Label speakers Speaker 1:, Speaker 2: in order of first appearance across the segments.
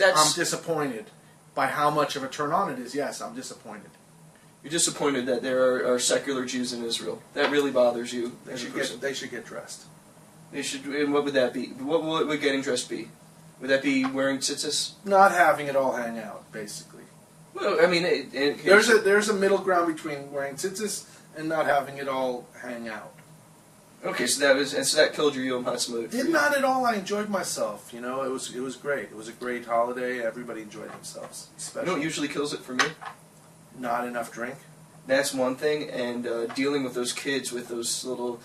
Speaker 1: I'm disappointed by how much of a turn on it is. Yes, I'm disappointed.
Speaker 2: You're disappointed that there are secular Jews in Israel. That really bothers you.
Speaker 1: They should get dressed.
Speaker 2: They should. And what would that be? What would getting dressed be? Would that be wearing tzitzis?
Speaker 1: Not having it all hang out, basically.
Speaker 2: Well, I mean,
Speaker 1: there's a middle ground between wearing tzitzis and not having it all hang out.
Speaker 2: Okay, so that killed your Yom Ha'atzmaut.
Speaker 1: Did not at all. I enjoyed myself. You know, it was great. It was a great holiday. Everybody enjoyed themselves. Especially.
Speaker 2: You know what usually kills it for me?
Speaker 1: Not enough drink.
Speaker 2: That's one thing, and dealing with those kids with those little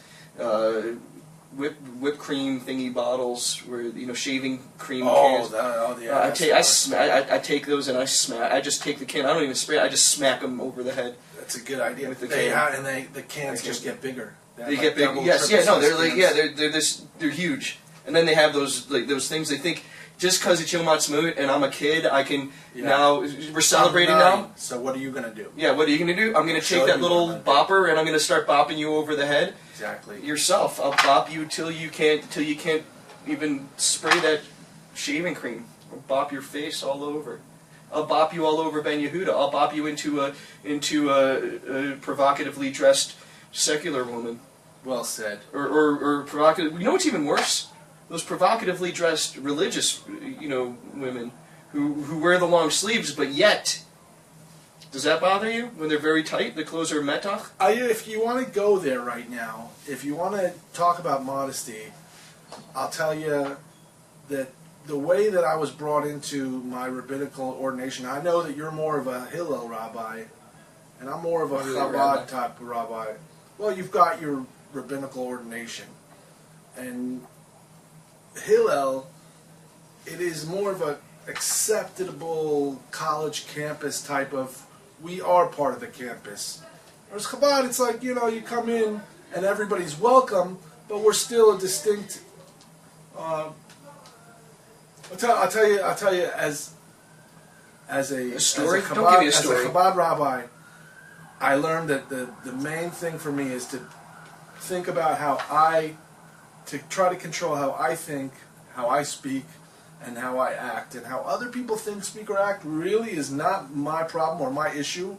Speaker 2: whipped cream thingy bottles, where shaving cream cans.
Speaker 1: Yeah.
Speaker 2: I take those and I smack. I just take the can. I don't even spray. I just smack them over the head.
Speaker 1: That's a good idea.
Speaker 2: With the
Speaker 1: the cans just get bigger.
Speaker 2: They get big. Yes, no, they're huge. And then they have those things. They think just because it's Yom Ha'atzmaut and I'm a kid, I can now. We're celebrating now.
Speaker 1: So what are you gonna do?
Speaker 2: Yeah, what are you gonna do? I'm gonna take that little bopper and I'm gonna start bopping you over the head.
Speaker 1: Exactly.
Speaker 2: Yourself. I'll bop you till you can't even spray that shaving cream. I'll bop your face all over. I'll bop you all over Ben Yehuda. I'll bop you into a provocatively dressed secular woman.
Speaker 1: Well said.
Speaker 2: Or provocative. You know what's even worse? Those provocatively dressed religious, women who wear the long sleeves, but yet, does that bother you when they're very tight? The clothes are metach.
Speaker 1: If you want to go there right now, if you want to talk about modesty, I'll tell you that the way that I was brought into my rabbinical ordination, I know that you're more of a Hillel rabbi, and I'm more of a Chabad type of rabbi. Well, you've got your rabbinical ordination, and Hillel, it is more of a acceptable college campus type of, we are part of the campus. Whereas Chabad, it's like, you come in and everybody's welcome, but we're still a distinct. I'll tell you as a
Speaker 2: story.
Speaker 1: As a Chabad,
Speaker 2: Don't give me a story.
Speaker 1: As a Chabad rabbi, I learned that the main thing for me is to think about to try to control how I think, how I speak, and how I act. And how other people think, speak, or act really is not my problem or my issue.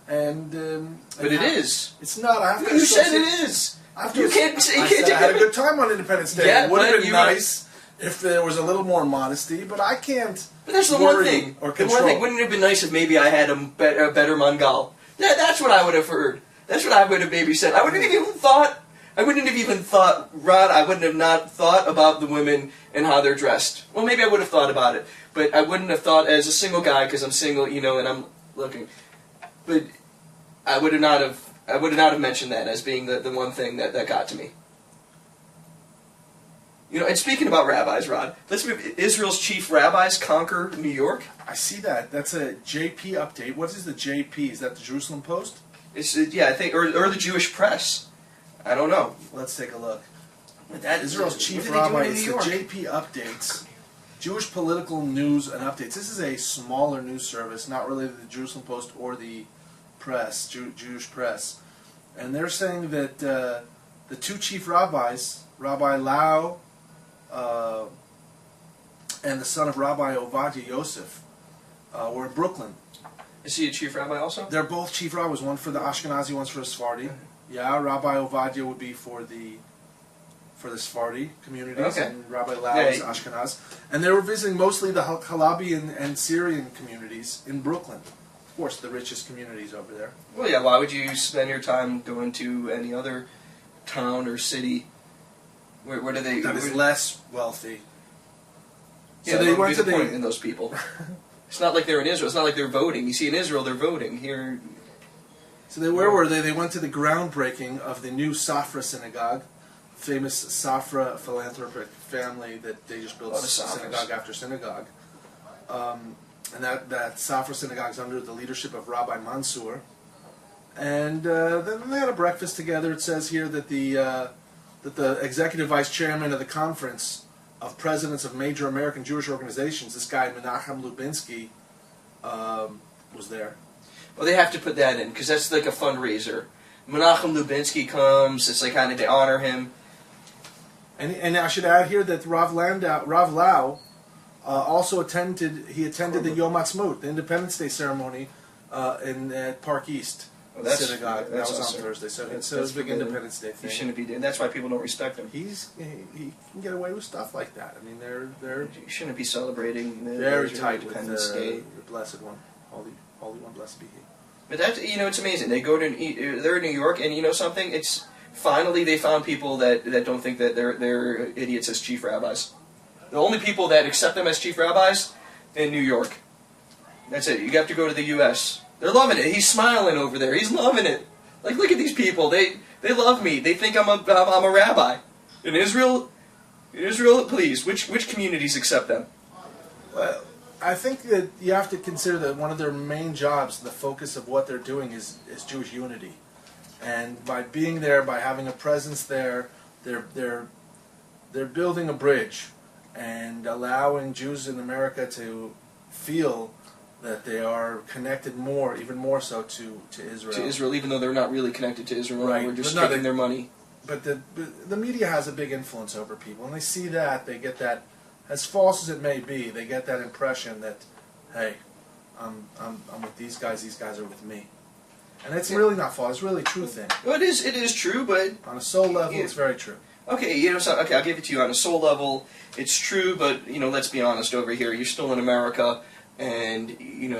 Speaker 1: But
Speaker 2: it is.
Speaker 1: It's not. I have to.
Speaker 2: You said it is.
Speaker 1: You can't. I had a good time on Independence Day.
Speaker 2: Yeah,
Speaker 1: it would have been nice if there was a little more modesty, but I can't.
Speaker 2: But that's the one thing.
Speaker 1: Or
Speaker 2: the
Speaker 1: control.
Speaker 2: one thing. Wouldn't it have been nice if maybe I had a better mangal? That's what I would have heard. That's what I would have maybe said. I wouldn't have even thought, Rod, I wouldn't have not thought about the women and how they're dressed. Well, maybe I would have thought about it, but I wouldn't have thought as a single guy, because I'm single, and I'm looking. But I would not have mentioned that as being the one thing that got to me. And speaking about rabbis, Rod, let's move. Israel's chief rabbis conquer New York.
Speaker 1: I see that. That's a JP update. What is the JP? Is that the Jerusalem Post?
Speaker 2: It's I think, or the Jewish Press. I don't know.
Speaker 1: Let's take a look.
Speaker 2: That
Speaker 1: Israel's chief rabbi. It's the JP updates. Jewish political news and updates. This is a smaller news service, not related to the Jerusalem Post or the press, Jewish press. And they're saying that the two chief rabbis, Rabbi Lau and the son of Rabbi Ovadia Yosef, were in Brooklyn.
Speaker 2: Is he a chief rabbi also?
Speaker 1: They're both chief rabbis, one for the Ashkenazi, one's for the Sephardi. Yeah, Rabbi Ovadia would be for the Sephardi communities, and Rabbi Lau is Ashkenaz. And they were visiting mostly the Halabi and Syrian communities in Brooklyn. Of course, the richest communities over there.
Speaker 2: Well, yeah, why would you spend your time going to any other town or city? Where do they...
Speaker 1: That is less wealthy.
Speaker 2: Yeah, so they went to the point in those people. It's not like they're in Israel. It's not like they're voting. You see, in Israel, they're voting. Here...
Speaker 1: So where were they? They went to the groundbreaking of the new Safra synagogue, famous Safra philanthropic family that they just built synagogue after synagogue. And that Safra synagogue is under the leadership of Rabbi Mansour. And then they had a breakfast together. It says here that the executive vice chairman of the conference of presidents of major American Jewish organizations, this guy Menachem Lubinsky, was there.
Speaker 2: Well, they have to put that in, because that's like a fundraiser. Menachem Lubinsky comes, it's like kind of to honor him.
Speaker 1: And I should add here that Rav Lau Also he attended the Yom Ha'atzmaut, the Independence Day ceremony, at Park East synagogue. That was
Speaker 2: awesome.
Speaker 1: on Thursday, so
Speaker 2: That's
Speaker 1: it was a big
Speaker 2: forbidden.
Speaker 1: Independence Day
Speaker 2: You
Speaker 1: thing.
Speaker 2: shouldn't be doing. That's why people don't respect him.
Speaker 1: He can get away with stuff like that. I mean, they're
Speaker 2: You shouldn't be celebrating the
Speaker 1: very
Speaker 2: Israeli
Speaker 1: tight with
Speaker 2: Independence Day.
Speaker 1: the Blessed One, Holy One, blessed be He.
Speaker 2: But that's it's amazing. They go to they're in New York, and you know something? It's finally they found people that don't think that they're idiots as chief rabbis. The only people that accept them as chief rabbis in New York. That's it. You have to go to the U.S. They're loving it. He's smiling over there. He's loving it. Like, look at these people. They love me. They think I'm a rabbi. In Israel, please, which communities accept them?
Speaker 1: Well, I think that you have to consider that one of their main jobs, the focus of what they're doing, is Jewish unity. And by being there, by having a presence there, they're building a bridge and allowing Jews in America to feel that they are connected even more so to Israel.
Speaker 2: To Israel, even though they're not really connected to Israel.
Speaker 1: Right.
Speaker 2: We're just
Speaker 1: But no,
Speaker 2: taking their money.
Speaker 1: But the media has a big influence over people, and they see that, they get that, as false as it may be, they get that impression that, hey, I'm with these guys are with me. And it's really not false, it's really a true thing.
Speaker 2: Well, it is true, but
Speaker 1: On a soul level, it's very true.
Speaker 2: okay, okay, I'll give it to you on a soul level. It's true, but let's be honest over here. You're still in America, and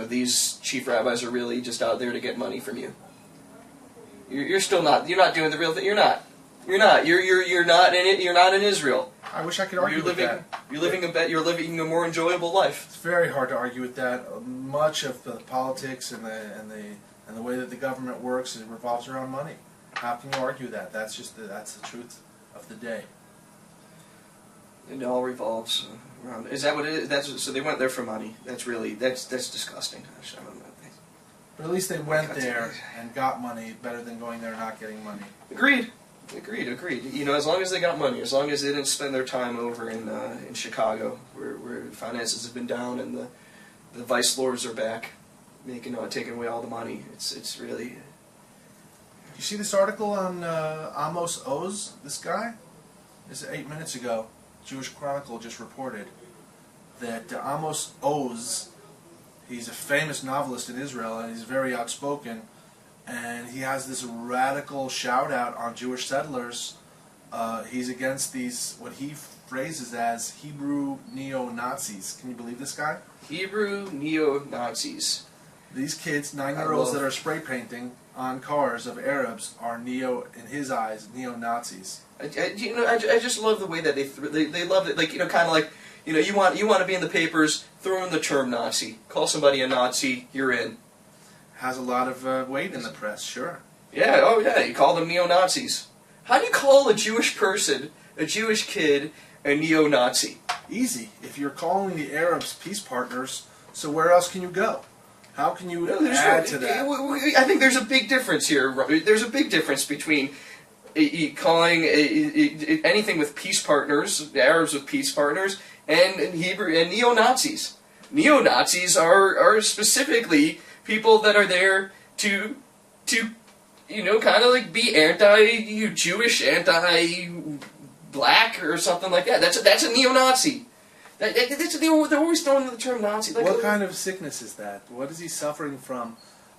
Speaker 2: these chief rabbis are really just out there to get money from you. You're still not. You're not doing the real thing. You're not. You're not. You're not in it. You're not in Israel.
Speaker 1: I wish I could argue with that.
Speaker 2: You're living a more enjoyable life.
Speaker 1: It's very hard to argue with that. Much of the politics and the way that the government works, it revolves around money. How can you argue that? That's the truth of the day.
Speaker 2: It all revolves around. Is that what it is? So they went there for money. That's disgusting. I don't know.
Speaker 1: But at least they went there and got money better than going there and not getting money.
Speaker 2: Agreed. As long as they got money, as long as they didn't spend their time over in Chicago, where finances have been down and the vice lords are back, taking away all the money. It's really.
Speaker 1: You see this article on Amos Oz? This guy? This is 8 minutes ago. Jewish Chronicle just reported that Amos Oz, he's a famous novelist in Israel, and he's very outspoken, and he has this radical shout-out on Jewish settlers. He's against these, what he phrases as Hebrew neo-Nazis. Can you believe this guy?
Speaker 2: Hebrew neo-Nazis.
Speaker 1: These kids, 9-year-olds that are spray painting on cars of Arabs are in his eyes, neo-Nazis.
Speaker 2: I just love the way that they love it. Like, kind of like, you want to be in the papers, throw in the term Nazi. Call somebody a Nazi, you're in.
Speaker 1: Has a lot of weight in the press, sure.
Speaker 2: Yeah, oh yeah, you call them neo-Nazis. How do you call a Jewish person, a Jewish kid, a neo-Nazi?
Speaker 1: Easy. If you're calling the Arabs peace partners, so where else can you go? How can you add to that?
Speaker 2: I think there's a big difference here. There's a big difference between calling anything with peace partners, the Arabs with peace partners, and Hebrew and neo-Nazis. Neo-Nazis are specifically people that are there to kind of like be anti-Jewish, anti-black, or something like that. That's a neo-Nazi. They're always throwing the term Nazi. Like,
Speaker 1: what kind of sickness is that? What is he suffering from?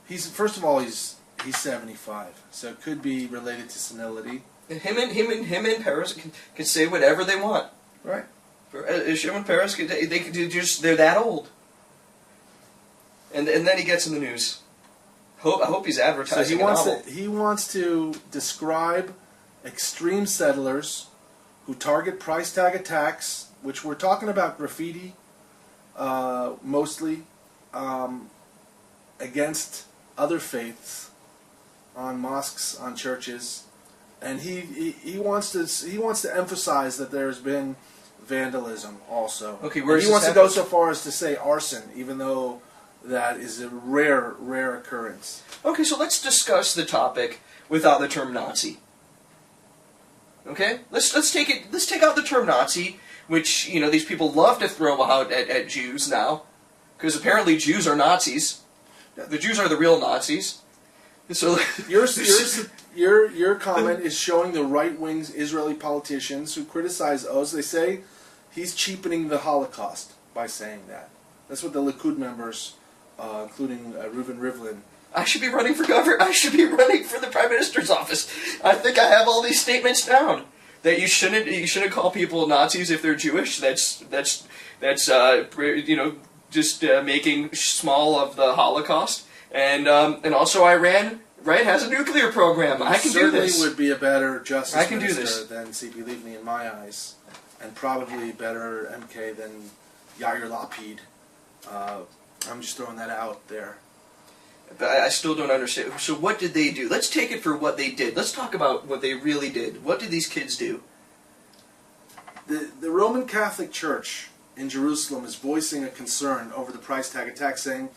Speaker 1: First of all, he's 75, so it could be related to senility.
Speaker 2: Him and Peres can say whatever they want.
Speaker 1: Right.
Speaker 2: Shimon Peres, they're that old. And then he gets in the news. I hope he's advertising a novel.
Speaker 1: He wants to describe extreme settlers who target price tag attacks, which we're talking about graffiti, mostly, against other faiths, on mosques, on churches, and he wants to emphasize that there's been vandalism also.
Speaker 2: Okay,
Speaker 1: he wants to go so far as to say arson, even though that is a rare occurrence.
Speaker 2: Okay, so let's discuss the topic without the term Nazi. Okay, let's take out the term Nazi, which these people love to throw out at Jews now, because apparently Jews are Nazis. The Jews are the real Nazis. So
Speaker 1: your comment is showing the right-wing Israeli politicians who criticize Oz. They say he's cheapening the Holocaust. by saying that. That's what the Likud members, including Reuven Rivlin.
Speaker 2: I should be running for governor. I should be running for the prime minister's office. I think I have all these statements down. That you shouldn't call people Nazis if they're Jewish. That's just making small of the Holocaust. And also Iran, right, has a nuclear program. I can do this.
Speaker 1: Certainly would be a better justice
Speaker 2: do
Speaker 1: minister
Speaker 2: this.
Speaker 1: than C.P. Livni in my eyes, and probably better MK than Yair Lapid. I'm just throwing that out there.
Speaker 2: But I still don't understand. So what did they do? Let's take it for what they did. Let's talk about what they really did. What did these kids do?
Speaker 1: The Roman Catholic Church in Jerusalem is voicing a concern over the price tag attack, saying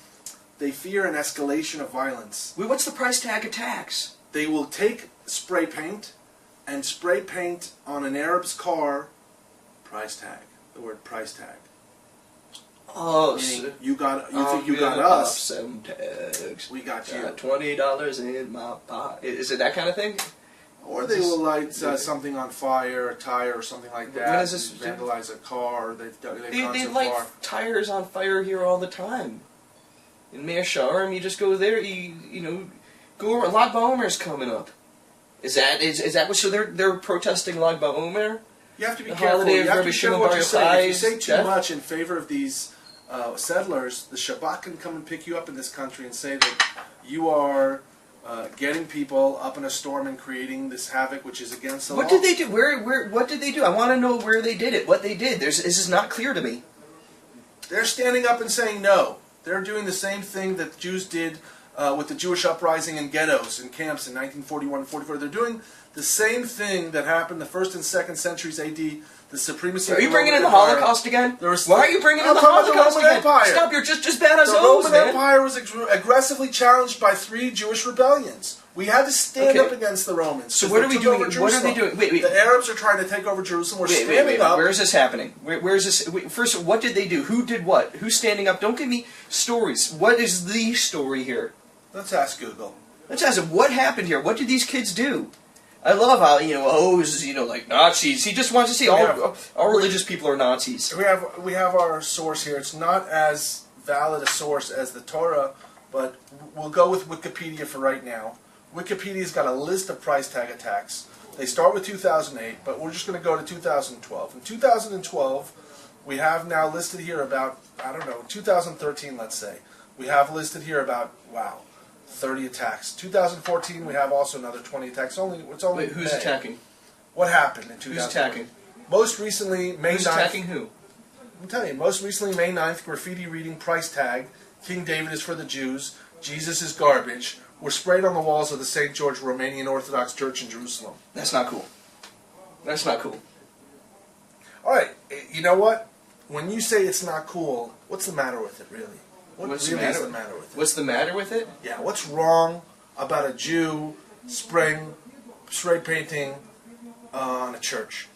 Speaker 1: they fear an escalation of violence.
Speaker 2: Wait, what's the price tag attacks?
Speaker 1: They will take spray paint and spray paint on an Arab's car, price tag, the word price tag.
Speaker 2: Oh,
Speaker 1: Meaning you think you got us,
Speaker 2: some tags.
Speaker 1: we got you.
Speaker 2: Got $20 in my pocket. Is it that kind of thing?
Speaker 1: Or they will light something on fire, a tire or something like that.
Speaker 2: When does this
Speaker 1: vandalize a car? They've gone
Speaker 2: They
Speaker 1: so
Speaker 2: light
Speaker 1: far.
Speaker 2: tires on fire here all the time. In Mea Shearim, you just go there. You go over. Lag BaOmer's coming up. Is that what? So they're protesting Lag BaOmer?
Speaker 1: You have to be
Speaker 2: The
Speaker 1: careful.
Speaker 2: holiday
Speaker 1: You
Speaker 2: of
Speaker 1: have to
Speaker 2: Rabbi
Speaker 1: be
Speaker 2: Shimon
Speaker 1: careful what
Speaker 2: Bar
Speaker 1: you say. If you
Speaker 2: Yochai's
Speaker 1: say too
Speaker 2: death?
Speaker 1: much in favor of these settlers, the Shabbat can come and pick you up in this country and say that you are getting people up in a storm and creating this havoc, which is against the law.
Speaker 2: What did they do? What did they do? I want to know where they did it. What they did. This is not clear to me.
Speaker 1: They're standing up and saying no. They're doing the same thing that Jews did with the Jewish uprising in ghettos and camps in 1941 and 44. They're doing the same thing that happened the 1st and 2nd centuries A.D., the supremacy of
Speaker 2: Are you
Speaker 1: the
Speaker 2: bringing in
Speaker 1: Roman
Speaker 2: the
Speaker 1: Empire.
Speaker 2: Holocaust again?
Speaker 1: There was-
Speaker 2: Why are you bringing in
Speaker 1: I'm
Speaker 2: the
Speaker 1: talking about the
Speaker 2: Holocaust
Speaker 1: Roman
Speaker 2: again?
Speaker 1: Empire.
Speaker 2: Stop! You're just as bad as
Speaker 1: The
Speaker 2: those,
Speaker 1: Roman
Speaker 2: man.
Speaker 1: Empire was aggressively challenged by 3 Jewish rebellions. We had to stand
Speaker 2: Okay.
Speaker 1: up against the Romans.
Speaker 2: So
Speaker 1: 'cause
Speaker 2: what
Speaker 1: they
Speaker 2: are we
Speaker 1: took
Speaker 2: doing?
Speaker 1: over
Speaker 2: What are they
Speaker 1: Jerusalem.
Speaker 2: doing? Wait.
Speaker 1: The Arabs are trying to take over Jerusalem. We're standing up.
Speaker 2: Where is this happening? Where is this? First, what did they do? Who did what? Who's standing up? Don't give me stories. What is the story here?
Speaker 1: Let's ask Google.
Speaker 2: Let's ask him, what happened here? What did these kids do? I love how, like Nazis. He just wants to see all religious people are Nazis.
Speaker 1: We have our source here. It's not as valid a source as the Torah, but we'll go with Wikipedia for right now. Wikipedia's got a list of price tag attacks. They start with 2008, but we're just going to go to 2012. In 2012, we have now listed here about, 2013, let's say. We have listed here about, 30 attacks. 2014, we have also another 20 attacks. It's only
Speaker 2: Wait, who's
Speaker 1: May.
Speaker 2: attacking?
Speaker 1: What happened in 2014?
Speaker 2: Who's attacking?
Speaker 1: Most recently, May 9th.
Speaker 2: Who's attacking who?
Speaker 1: I'm telling you, most recently, May 9th, graffiti reading price tag, King David is for the Jews, Jesus is garbage, were sprayed on the walls of the St. George Romanian Orthodox Church in Jerusalem.
Speaker 2: That's not cool. That's not cool.
Speaker 1: All right, you know what? When you say it's not cool, what's the matter with it, really?
Speaker 2: What's
Speaker 1: really
Speaker 2: the
Speaker 1: is
Speaker 2: matter?
Speaker 1: the matter with it?
Speaker 2: What's the matter with it?
Speaker 1: Yeah, what's wrong about a Jew spray painting on a church?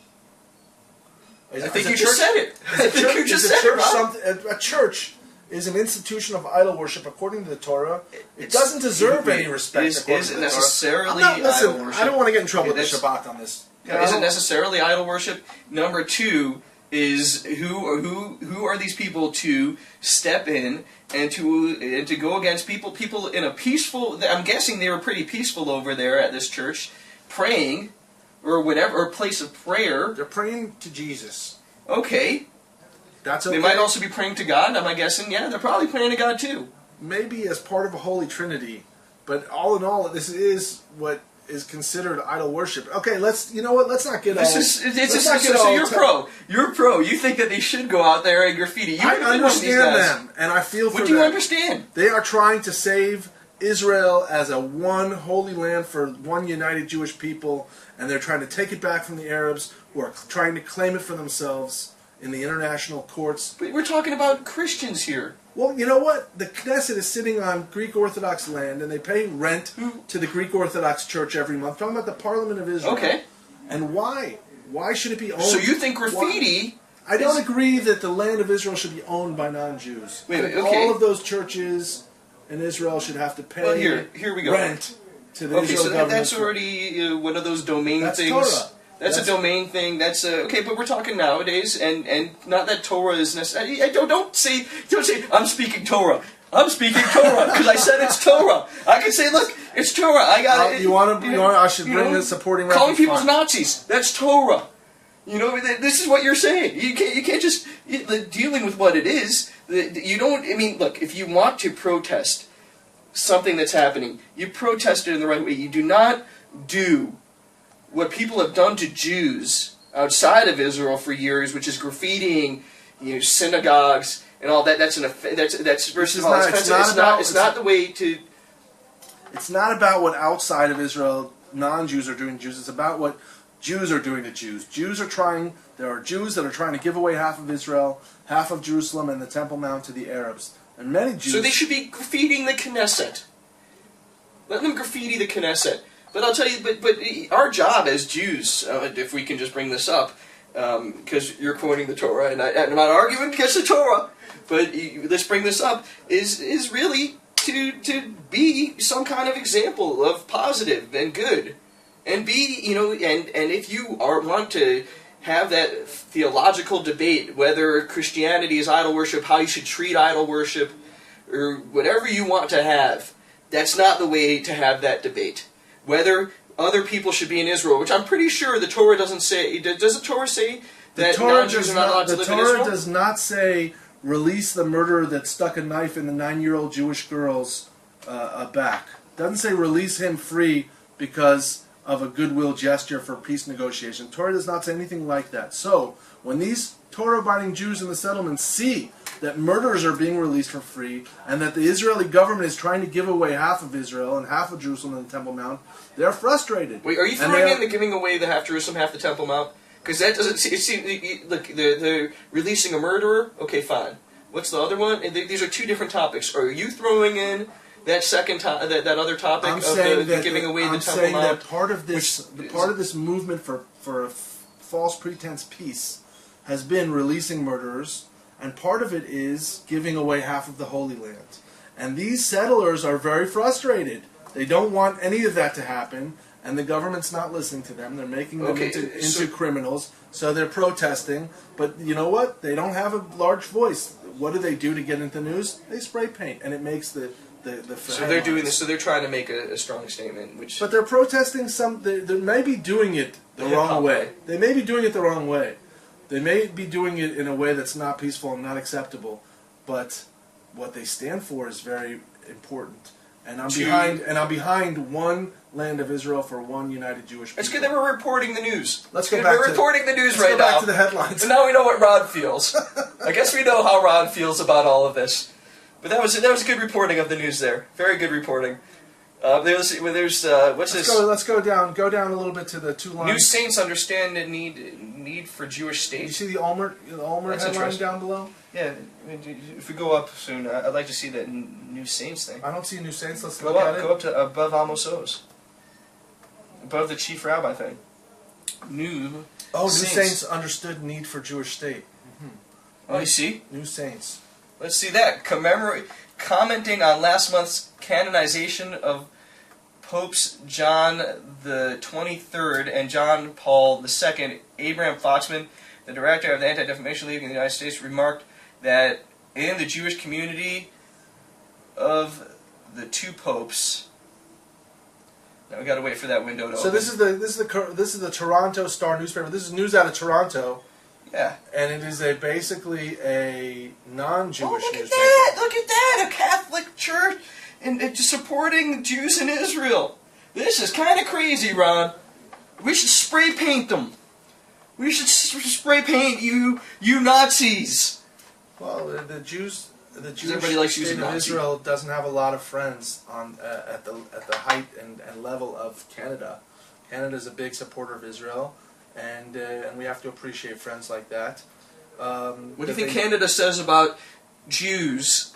Speaker 2: I think you just said it. I think you just said it, Rob.
Speaker 1: A church is an institution of idol worship according to the Torah. It doesn't deserve any respect.
Speaker 2: Is it necessarily
Speaker 1: listen,
Speaker 2: idol worship?
Speaker 1: I don't want to get in trouble with the
Speaker 2: That's-
Speaker 1: Shabbat on this.
Speaker 2: Is it necessarily idol worship? Number two is who are these people to step in and to go against people in a peaceful? I'm guessing they were pretty peaceful over there at this church, praying or whatever, or place of prayer.
Speaker 1: They're praying to Jesus.
Speaker 2: Okay,
Speaker 1: That's okay.
Speaker 2: they might also be praying to God. Am I guessing? Yeah, they're probably praying to God too.
Speaker 1: Maybe as part of a holy trinity, but all in all, this is what is considered idol worship. Okay, let's not get
Speaker 2: So you're pro. You think that they should go out there and graffiti. You
Speaker 1: I
Speaker 2: would have been one of these
Speaker 1: understand
Speaker 2: guys.
Speaker 1: them, and I feel for
Speaker 2: What
Speaker 1: them.
Speaker 2: do you understand?
Speaker 1: They are trying to save Israel as a one holy land for one united Jewish people, and they're trying to take it back from the Arabs who are trying to claim it for themselves in the international courts.
Speaker 2: But we're talking about Christians here.
Speaker 1: Well, you know what? The Knesset is sitting on Greek Orthodox land, and they pay rent to the Greek Orthodox Church every month. I'm talking about the Parliament of Israel.
Speaker 2: Okay.
Speaker 1: And why? Why should it be owned?
Speaker 2: So you think graffiti?
Speaker 1: I don't agree that the land of Israel should be owned by non-Jews.
Speaker 2: Wait,
Speaker 1: I think
Speaker 2: okay.
Speaker 1: all of those churches in Israel should have to pay
Speaker 2: Well, here we go.
Speaker 1: rent to the
Speaker 2: Okay,
Speaker 1: Israel
Speaker 2: so
Speaker 1: government.
Speaker 2: that's already one of those domain
Speaker 1: That's
Speaker 2: things.
Speaker 1: Torah.
Speaker 2: That's a domain thing. That's okay, but we're talking nowadays, and not that Torah is necessary. Don't say I'm speaking Torah. I'm speaking Torah because I said it's Torah. I can say, look, it's Torah. I got it.
Speaker 1: I should bring the supporting reference.
Speaker 2: Calling people Nazis. That's Torah. This is what you're saying. You can't just dealing with what it is. You don't. I mean, look, if you want to protest something that's happening, you protest it in the right way. You do not do what people have done to Jews outside of Israel for years, which is graffitiing, synagogues and all that. That's first of all, it's not the way to.
Speaker 1: It's not about what outside of Israel non-Jews are doing to Jews. It's about what Jews are doing to Jews. There are Jews that are trying to give away half of Israel, half of Jerusalem, and the Temple Mount to the Arabs. And many Jews.
Speaker 2: So they should be graffitiing the Knesset. Let them graffiti the Knesset. But I'll tell you, but our job as Jews, if we can just bring this up, because you're quoting the Torah, and I'm not arguing against the Torah, but let's bring this up, is really to be some kind of example of positive and good. And be, and if you want to have that theological debate, whether Christianity is idol worship, how you should treat idol worship, or whatever you want to have, that's not the way to have that debate. Whether other people should be in Israel, which I'm pretty sure the Torah doesn't say. Does the Torah say that non-Jews are not allowed to live in Israel?
Speaker 1: The Torah does not say, release the murderer that stuck a knife in the 9-year-old Jewish girl's back. It doesn't say release him free because of a goodwill gesture for peace negotiation. Torah does not say anything like that. So, when these Torah-abiding Jews in the settlements see that murderers are being released for free, and that the Israeli government is trying to give away half of Israel and half of Jerusalem and the Temple Mount, they're frustrated.
Speaker 2: Wait, are you throwing in the giving away the half Jerusalem, half the Temple Mount? Because that doesn't seem... Look, they're releasing a murderer? Okay, fine. What's the other one? These are two different topics. Are you throwing in that that other topic of the giving away the Temple Mount? I'm saying
Speaker 1: that part of this movement for a false pretense peace has been releasing murderers, and part of it is giving away half of the Holy Land. And these settlers are very frustrated. They don't want any of that to happen, and the government's not listening to them. They're making them into criminals, so they're protesting. But you know what? They don't have a large voice. What do they do to get into the news? They spray paint, and it makes the
Speaker 2: so they're doing this. So they're trying to make a strong statement,
Speaker 1: But they're protesting they may be doing it the wrong way. They may be doing it the wrong way. They may be doing it in a way that's not peaceful and not acceptable, but what they stand for is very important. And I'm behind one land of Israel for one united Jewish people.
Speaker 2: It's good that we're reporting the news.
Speaker 1: We're
Speaker 2: reporting the news right now.
Speaker 1: Let's go back to the headlines.
Speaker 2: And now we know what Rod feels. I guess we know how Rod feels about all of this. But that was good reporting of the news there. Very good reporting. What's this?
Speaker 1: Let's go down a little bit to the two lines.
Speaker 2: New saints understand the need for Jewish state.
Speaker 1: You see the Ulmer headline down below?
Speaker 2: Yeah, if we go up soon, I'd like to see that New Saints thing.
Speaker 1: I don't see New Saints. Let's
Speaker 2: go up. Go up to above Amos Oz. Above the chief rabbi thing. New
Speaker 1: Saints understood need for Jewish state. Mm-hmm.
Speaker 2: Oh, you see?
Speaker 1: New Saints.
Speaker 2: Let's see that. Commenting on last month's canonization of Popes John the 23rd and John Paul II, Abraham Foxman, the director of the Anti-Defamation League in the United States, remarked that in the Jewish community of the two popes. Now we got to wait for that window to open.
Speaker 1: So this is the Toronto Star newspaper. This is news out of Toronto.
Speaker 2: Yeah.
Speaker 1: And it is basically a non-Jewish newspaper.
Speaker 2: Look at that! A Catholic church and just supporting Jews in Israel. This is kind of crazy, Ron. We should spray paint them. We should spray paint you Nazis.
Speaker 1: Well, the Jewish
Speaker 2: likes
Speaker 1: state of Israel doesn't have a lot of friends at the height and level of Canada. Canada is a big supporter of Israel. And we have to appreciate friends like that.
Speaker 2: What do you think Canada says about Jews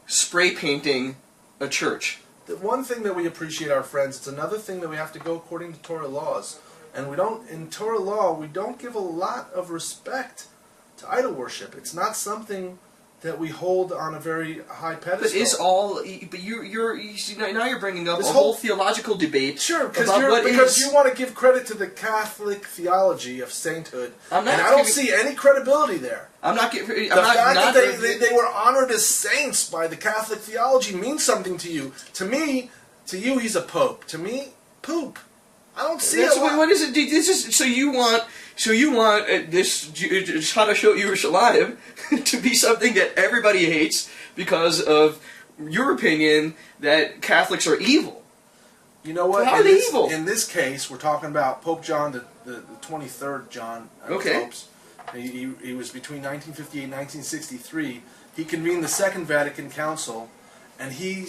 Speaker 2: spray painting a church?
Speaker 1: The one thing that we appreciate our friends, it's another thing that we have to go according to Torah laws. And in Torah law, we don't give a lot of respect to idol worship. It's not something that we hold on a very high pedestal.
Speaker 2: But is all? But you see, now you're bringing up
Speaker 1: This
Speaker 2: a whole theological debate.
Speaker 1: Sure,
Speaker 2: about
Speaker 1: because you want to give credit to the Catholic theology of sainthood,
Speaker 2: I'm not
Speaker 1: and I don't
Speaker 2: giving-
Speaker 1: see any credibility there.
Speaker 2: I'm not giving.
Speaker 1: The fact that they were honored as saints by the Catholic theology means something to you. To me, to you, he's a pope. To me, poop. I don't see it.
Speaker 2: What is it? This is so you want this Chadashot Yerushalayim to be something that everybody hates because of your opinion that Catholics are evil.
Speaker 1: You know what?
Speaker 2: How are they evil?
Speaker 1: In this case, we're talking about Pope John, the 23rd John.
Speaker 2: Okay.
Speaker 1: Popes. He was between 1958 and 1963. He convened the Second Vatican Council, and he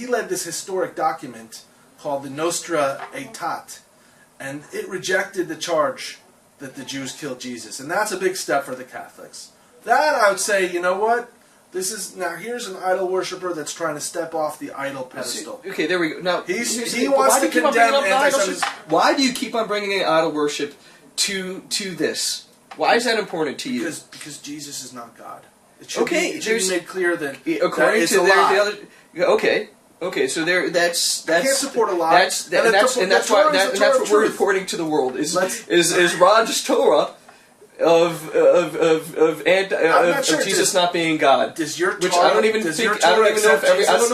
Speaker 1: led this historic document called the Nostra Aetate, and it rejected the charge that the Jews killed Jesus, and that's a big step for the Catholics. That I would say, you know what? Here's an idol worshiper that's trying to step off the idol pedestal.
Speaker 2: Okay, there we go. Now
Speaker 1: He
Speaker 2: but
Speaker 1: wants
Speaker 2: why do
Speaker 1: to
Speaker 2: you keep on
Speaker 1: condemn
Speaker 2: bringing up idol
Speaker 1: anti-Semitism.
Speaker 2: worship? Why do you keep on bringing in idol worship to this? Why is that important to you?
Speaker 1: Because Jesus is not God. It should
Speaker 2: Okay,
Speaker 1: be made clear that
Speaker 2: according
Speaker 1: it's
Speaker 2: to
Speaker 1: a
Speaker 2: the
Speaker 1: lie.
Speaker 2: other. Okay, so that's
Speaker 1: You can't support a lie.
Speaker 2: That's what we're reporting to the world is Rod's Torah of
Speaker 1: sure.
Speaker 2: Jesus not being God.
Speaker 1: Does your Torah,
Speaker 2: Which I don't even think. I don't even know if every. I don't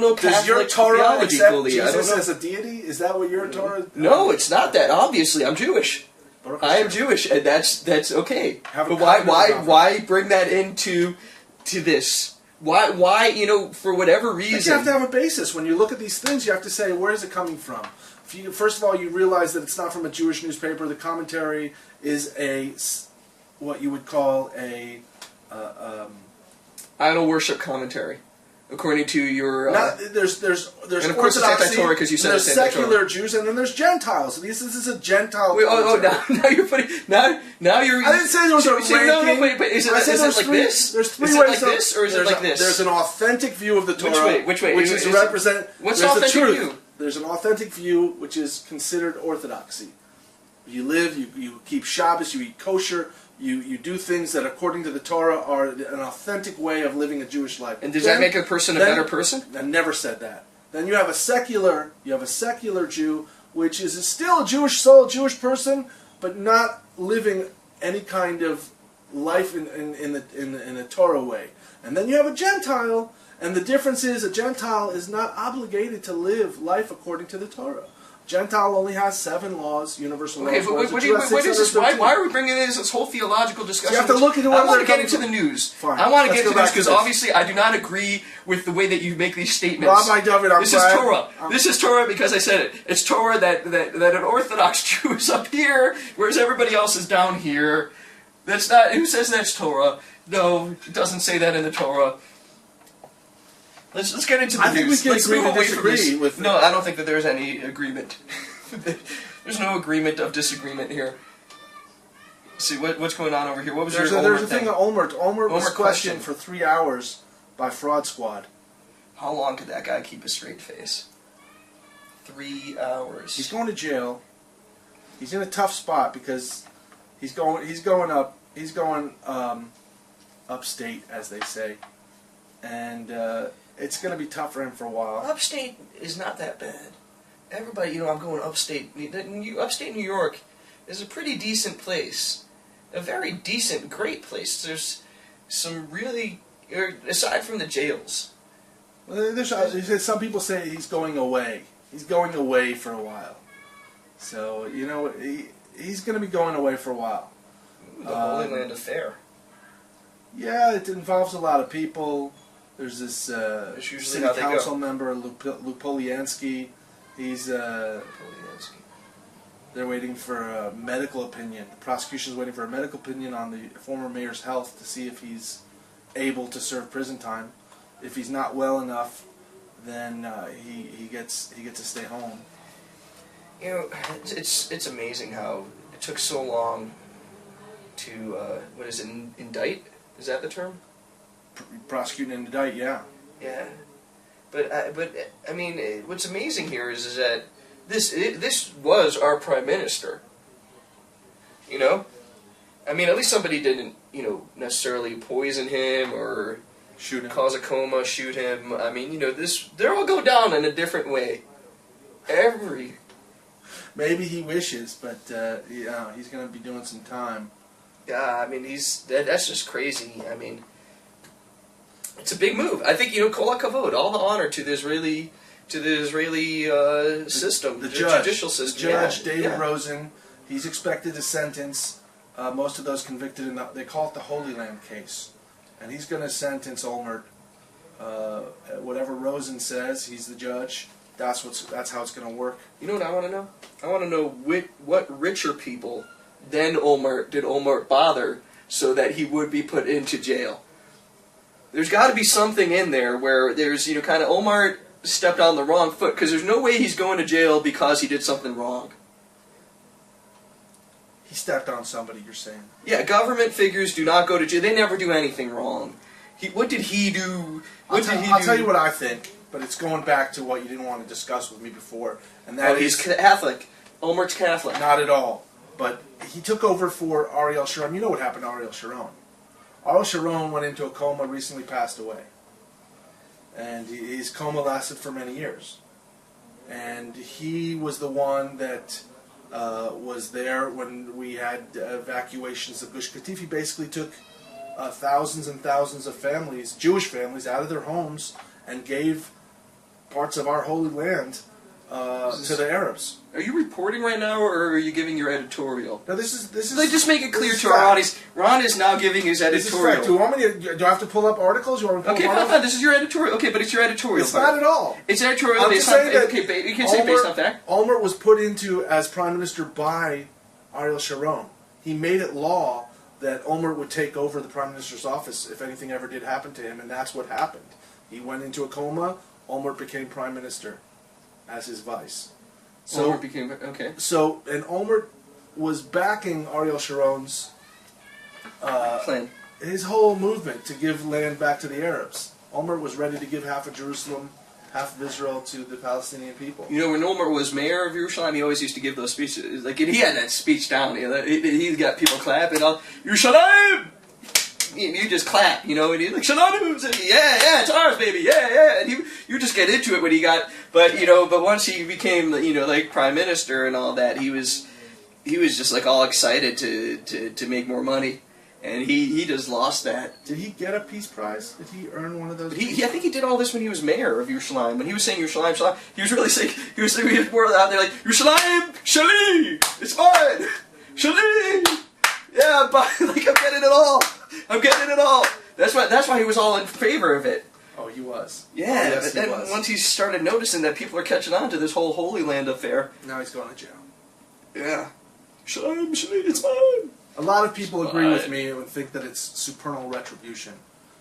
Speaker 2: know
Speaker 1: Does your
Speaker 2: Catholic
Speaker 1: Torah
Speaker 2: theology
Speaker 1: accept
Speaker 2: fully. I don't
Speaker 1: Jesus
Speaker 2: know.
Speaker 1: as a deity? Is that what your Torah?
Speaker 2: No, it's not that. Obviously, I'm Jewish.
Speaker 1: Baruch
Speaker 2: I am
Speaker 1: Hashem.
Speaker 2: Jewish, and that's okay.
Speaker 1: Have a
Speaker 2: But why
Speaker 1: comment about
Speaker 2: why bring that into this? Why for whatever
Speaker 1: But
Speaker 2: reason?
Speaker 1: you have to have a basis. When you look at these things, you have to say, where is it coming from? First of all, you realize that it's not from a Jewish newspaper. The commentary is what you would call a
Speaker 2: idol worship commentary, according to your.
Speaker 1: there's
Speaker 2: and of course it's
Speaker 1: Orthodoxy,
Speaker 2: anti-Torah because you said
Speaker 1: there's
Speaker 2: it's anti-Torah.
Speaker 1: secular Jews, and then there's Gentiles. This is a Gentile.
Speaker 2: Wait,
Speaker 1: commentary.
Speaker 2: now you're putting now you're.
Speaker 1: I didn't say there was a ranking.
Speaker 2: No, but is it
Speaker 1: I said
Speaker 2: like
Speaker 1: three,
Speaker 2: this?
Speaker 1: There's three
Speaker 2: is
Speaker 1: ways
Speaker 2: it like this, or is it like this?
Speaker 1: There's an authentic view of the Torah.
Speaker 2: Which way?
Speaker 1: Which is represent.
Speaker 2: What's
Speaker 1: there's
Speaker 2: authentic
Speaker 1: the truth.
Speaker 2: view?
Speaker 1: There's an authentic view which is considered orthodoxy. You live, you keep Shabbos, you eat kosher, you do things that according to the Torah are an authentic way of living a Jewish life.
Speaker 2: And does that make a person a better person?
Speaker 1: I never said that. Then you have a secular Jew, which is still a Jewish soul, Jewish person, but not living any kind of life in the Torah way. And then you have a Gentile, and the difference is a Gentile is not obligated to live life according to the Torah. Gentile only has 7 laws, universal laws.
Speaker 2: Okay, but what is this? Why are we bringing in this whole theological discussion?
Speaker 1: So you have to look into
Speaker 2: I
Speaker 1: whether
Speaker 2: want to
Speaker 1: they're
Speaker 2: get into
Speaker 1: coming
Speaker 2: the news.
Speaker 1: Fine.
Speaker 2: I want to
Speaker 1: Let's
Speaker 2: get
Speaker 1: go
Speaker 2: into this
Speaker 1: back to
Speaker 2: because
Speaker 1: this.
Speaker 2: obviously I do not agree with the way that you make these statements.
Speaker 1: Rabbi David, I'm
Speaker 2: this
Speaker 1: glad.
Speaker 2: is Torah. This is Torah because I said it. It's Torah that an Orthodox Jew is up here, whereas everybody else is down here. That's not. Who says that's Torah? No, it doesn't say that in the Torah. Let's get into the
Speaker 1: I think
Speaker 2: news.
Speaker 1: we can
Speaker 2: Let's
Speaker 1: agree
Speaker 2: move
Speaker 1: to
Speaker 2: away from
Speaker 1: disagree
Speaker 2: this.
Speaker 1: with-
Speaker 2: No, I don't think that there's any agreement. There's no agreement of disagreement here. Let's see what's going on over here. What was
Speaker 1: There's
Speaker 2: your
Speaker 1: a
Speaker 2: Olmert
Speaker 1: thing
Speaker 2: thing?
Speaker 1: of Olmert. Olmert was
Speaker 2: Olmert
Speaker 1: questioned
Speaker 2: question.
Speaker 1: for 3 hours by Fraud Squad.
Speaker 2: How long could that guy keep a straight face? 3 hours.
Speaker 1: He's going to jail. He's in a tough spot because he's going upstate, as they say, and it's going to be tough for him for a while.
Speaker 2: Upstate is not that bad. Everybody, I'm going upstate. Upstate New York is a pretty decent place. A very decent, great place. There's some really, aside from the jails.
Speaker 1: Well, some people say he's going away. He's going away for a while. So he's going to be going away for a while.
Speaker 2: The Holy Land Affair.
Speaker 1: Yeah, it involves a lot of people. There's this
Speaker 2: That's usually
Speaker 1: city
Speaker 2: how they
Speaker 1: council
Speaker 2: go.
Speaker 1: member, Lupoliansky. He's they're waiting for a medical opinion. The prosecution's waiting for a medical opinion on the former mayor's health to see if he's able to serve prison time. If he's not well enough, then he gets to stay home.
Speaker 2: It's amazing how it took so long to what is it, indict? Is that the term?
Speaker 1: Prosecute and indict, yeah.
Speaker 2: Yeah, but I mean, what's amazing here is that this was our prime minister. I mean, at least somebody didn't necessarily poison him or
Speaker 1: Shoot him.
Speaker 2: cause a coma, shoot him. I mean, they'll all go down in a different way.
Speaker 1: Maybe he wishes, but he's going to be doing some time.
Speaker 2: Yeah, I mean, that's just crazy. I mean, it's a big move. I think, kol hakavod, all the honor to the Israeli system, the judicial system.
Speaker 1: The judge,
Speaker 2: yeah,
Speaker 1: David
Speaker 2: yeah.
Speaker 1: Rosen, he's expected to sentence most of those convicted they call it the Holy Land case. And he's going to sentence Olmert. Whatever Rosen says, he's the judge. That's how it's going to work.
Speaker 2: You know what I want to know? I want to know what richer people than did Olmert bother so that he would be put into jail. There's got to be something in there where there's, kind of Olmert stepped on the wrong foot, because there's no way he's going to jail because he did something wrong.
Speaker 1: He stepped on somebody, you're saying?
Speaker 2: Yeah, government figures do not go to jail. They never do anything wrong. What did he do?
Speaker 1: I'll tell you what I think, but it's going back to what you didn't want to discuss with me before, and that
Speaker 2: he's Catholic. Olmert's Catholic.
Speaker 1: Not at all. But he took over for Ariel Sharon. You know what happened to Ariel Sharon. Ariel Sharon went into a coma, recently passed away. And his coma lasted for many years. And he was the one that was there when we had evacuations of Gush Katif. He basically took thousands and thousands of families, Jewish families, out of their homes and gave parts of our Holy Land to the Arabs.
Speaker 2: Are you reporting right now, or are you giving your editorial?
Speaker 1: No, this is.
Speaker 2: Like, just make it clear to our audience. Ron is now giving his editorial.
Speaker 1: This is fact. Do I have to pull up articles? You want me to pull
Speaker 2: Okay, fine. This is your editorial. Okay, but it's your editorial.
Speaker 1: It's not at all.
Speaker 2: It's editorial.
Speaker 1: I'm just saying that
Speaker 2: Okay, you can say based on fact.
Speaker 1: Olmert was put into as prime minister by Ariel Sharon. He made it law that Olmert would take over the prime minister's office if anything ever did happen to him, and that's what happened. He went into a coma. Olmert became prime minister as his vice. So,
Speaker 2: Olmert became okay.
Speaker 1: So, and Olmert was backing Ariel Sharon's
Speaker 2: plan.
Speaker 1: His whole movement to give land back to the Arabs. Olmert was ready to give half of Jerusalem, half of Israel to the Palestinian people.
Speaker 2: When Olmert was mayor of Yerushalayim, he always used to give those speeches. Like, and he had that speech down. He got people clapping on Yerushalayim. You just clap, and he's like, Shalom, yeah, it's ours, baby, yeah, and you just get into it when he got, but once he became, like prime minister and all that, he was just like all excited to make more money, and he just lost that.
Speaker 1: Did he get a peace prize? Did he earn one of those?
Speaker 2: I think he did all this when he was mayor of Yerushalayim. When he was saying Yerushalayim, he was really saying, he was more out there like, Yerushalayim, Shali, it's mine, Shali, yeah, but like I'm getting it all. I'm getting it all. That's why he was all in favor of it.
Speaker 1: Oh, he was.
Speaker 2: Yeah,
Speaker 1: yes,
Speaker 2: but then once he started noticing that people are catching on to this whole Holy Land affair.
Speaker 1: Now he's going to jail.
Speaker 2: Yeah. Shalom, it's mine.
Speaker 1: A lot of people agree with me and think that it's supernal retribution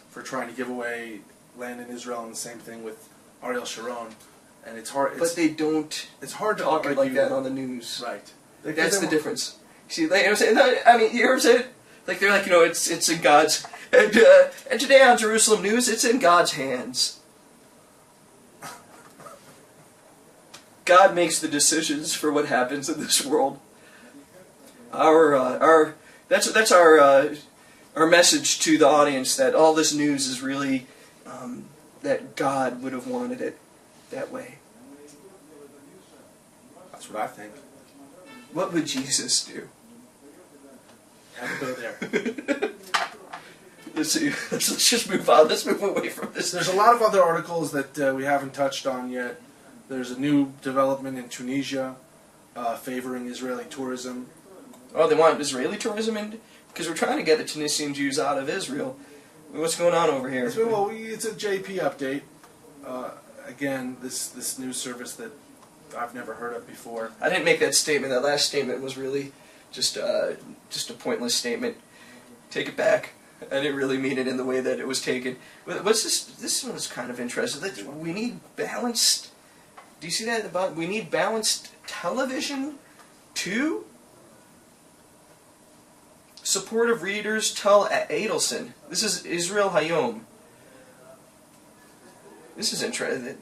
Speaker 1: for trying to give away land in Israel, and the same thing with Ariel Sharon. And it's hard.
Speaker 2: But they don't.
Speaker 1: It's hard to
Speaker 2: talk
Speaker 1: argue
Speaker 2: like that on the news.
Speaker 1: Right.
Speaker 2: That's the difference. See, like, I'm saying. I mean, you hear what I'm saying? Like, they're like, it's in God's... And today on Jerusalem News, it's in God's hands. God makes the decisions for what happens in this world. That's our message to the audience, that all this news is really that God would have wanted it that way.
Speaker 1: That's what I think.
Speaker 2: What would Jesus do?
Speaker 1: Have to go there.
Speaker 2: Let's see. Let's just move on. Let's move away from this.
Speaker 1: There's a lot of other articles that we haven't touched on yet. There's a new development in Tunisia favoring Israeli tourism.
Speaker 2: Oh, they want Israeli tourism in? Because we're trying to get the Tunisian Jews out of Israel. What's going on over here?
Speaker 1: It's a JP update. Again, this news service that I've never heard of before.
Speaker 2: I didn't make that statement. That last statement was really just a pointless statement. Take it back. I didn't really mean it in the way that it was taken. What's this? This one's kind of interesting. We need balanced. Do you see that about? We need balanced television, too. Supportive readers tell Adelson. This is Israel Hayom. This is interesting.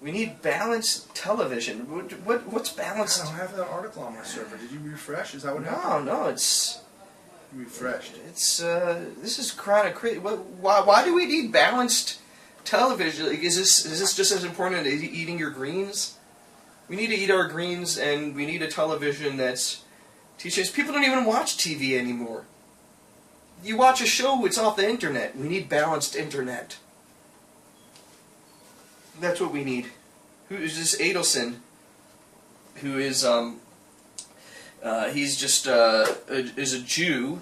Speaker 2: We need balanced television. What's balanced?
Speaker 1: I don't have that article on my server. Did you refresh? Is that what happened?
Speaker 2: No, it's...
Speaker 1: refreshed.
Speaker 2: It's this is kind of crazy. Why do we need balanced television? Like, is this just as important as eating your greens? We need to eat our greens, and we need a television that's teaches. People don't even watch TV anymore. You watch a show, it's off the internet. We need balanced internet. That's what we need. Who is this Adelson? Who is he's just is a Jew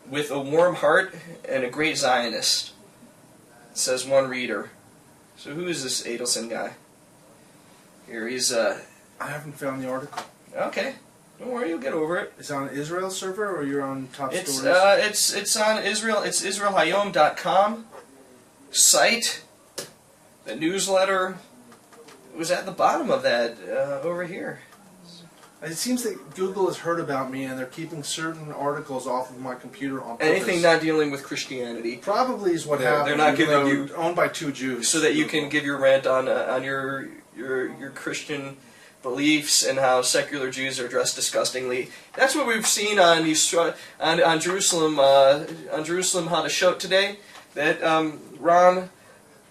Speaker 2: with a warm heart and a great Zionist, says one reader. So who is this Adelson guy? Here he's
Speaker 1: I haven't found the article.
Speaker 2: okay. Don't worry, you'll get over it.
Speaker 1: Is it on Israel server or you're on top
Speaker 2: It's
Speaker 1: stories?
Speaker 2: it's on Israel. It's IsraelHayom.com site. The newsletter was at the bottom of that over here.
Speaker 1: It seems that Google has heard about me and they're keeping certain articles off of my computer on purpose.
Speaker 2: Anything not dealing with Christianity,
Speaker 1: Probably is what
Speaker 2: They're
Speaker 1: happened.
Speaker 2: not
Speaker 1: even
Speaker 2: giving
Speaker 1: though
Speaker 2: you-
Speaker 1: it's owned by two Jews.
Speaker 2: so that you can give your rant on your Christian beliefs and how secular Jews are dressed disgustingly. That's what we've seen on Jerusalem How to Shout today. That Ron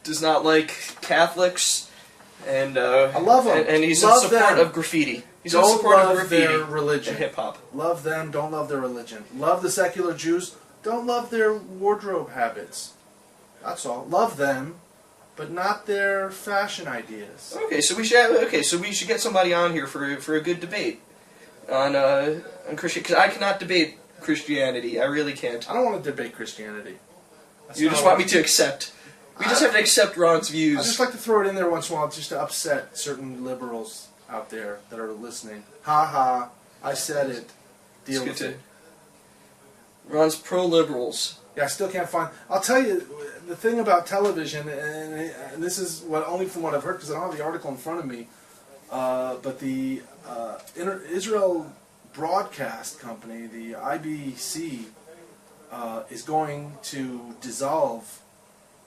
Speaker 2: does not like Catholics, and
Speaker 1: I love 'em.
Speaker 2: and he's
Speaker 1: Love
Speaker 2: in support
Speaker 1: them.
Speaker 2: of graffiti. He's in
Speaker 1: Don't
Speaker 2: support of
Speaker 1: love
Speaker 2: graffiti
Speaker 1: their
Speaker 2: and
Speaker 1: religion.
Speaker 2: hip hop.
Speaker 1: Love them, don't love their religion. Love the secular Jews, don't love their wardrobe habits. That's all. Love them, but not their fashion ideas.
Speaker 2: Okay, so we should get somebody on here for a good debate on Christian, because I cannot debate Christianity. I really can't.
Speaker 1: I don't want to debate Christianity. That's
Speaker 2: You
Speaker 1: not
Speaker 2: just
Speaker 1: what-
Speaker 2: want me to accept. We just have to accept Ron's
Speaker 1: I
Speaker 2: views.
Speaker 1: just like to throw it in there once in a while just to upset certain liberals out there that are listening. Ha ha, I said it. Deal
Speaker 2: It's
Speaker 1: with
Speaker 2: good
Speaker 1: it.
Speaker 2: Ron's pro-liberals.
Speaker 1: Yeah, I still can't find. I'll tell you the thing about television, and this is what only from what I've heard because I don't have the article in front of me. But the Israel Broadcast Company, the IBC, is going to dissolve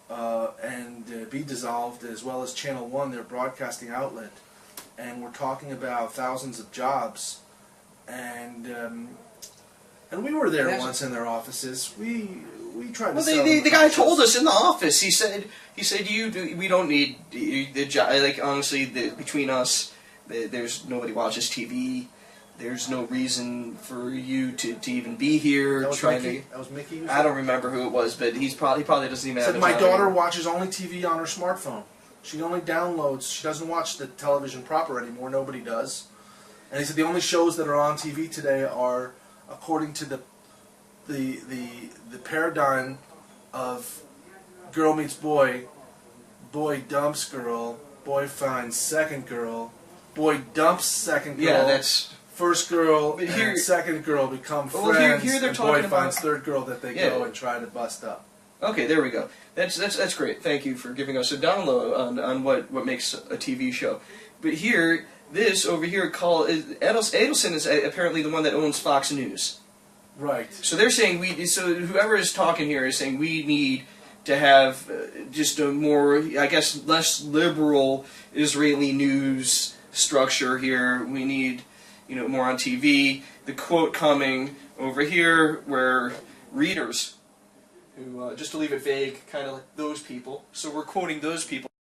Speaker 1: and be dissolved, as well as Channel One, their broadcasting outlet. And we're talking about thousands of jobs, and we were there
Speaker 2: Yes.
Speaker 1: once in their offices. We tried to.
Speaker 2: Well,
Speaker 1: sell
Speaker 2: the
Speaker 1: them
Speaker 2: guy
Speaker 1: conscience.
Speaker 2: told us in the office. He said we don't need the job. Like honestly, between us, there's nobody watches TV. There's no reason for you to even be here
Speaker 1: That was
Speaker 2: trying
Speaker 1: Mickey.
Speaker 2: to.
Speaker 1: That was Mickey.
Speaker 2: I don't remember who it was, but he probably doesn't even have
Speaker 1: Said
Speaker 2: a
Speaker 1: my
Speaker 2: job
Speaker 1: daughter
Speaker 2: anymore.
Speaker 1: watches only TV on her smartphone. She only downloads. She doesn't watch the television proper anymore. Nobody does. And he said the only shows that are on TV today are according to the paradigm of girl meets boy, boy dumps girl, boy finds second girl, boy dumps second girl.
Speaker 2: Yeah, that's
Speaker 1: First girl
Speaker 2: But here-
Speaker 1: and second girl become
Speaker 2: Well,
Speaker 1: friends.
Speaker 2: here they're
Speaker 1: and
Speaker 2: talking
Speaker 1: boy
Speaker 2: about-
Speaker 1: finds third girl that they
Speaker 2: Yeah.
Speaker 1: go and try to bust up.
Speaker 2: okay. There we go. That's great. Thank you for giving us a download on what makes a TV show. But here, this over here Adelson is apparently the one that owns Fox News.
Speaker 1: Right.
Speaker 2: So they're saying so whoever is talking here is saying we need to have just a more, I guess, less liberal Israeli news structure here. We need, more on TV. The quote coming over here where readers, who, just to leave it vague, kind of like those people. So we're quoting those people.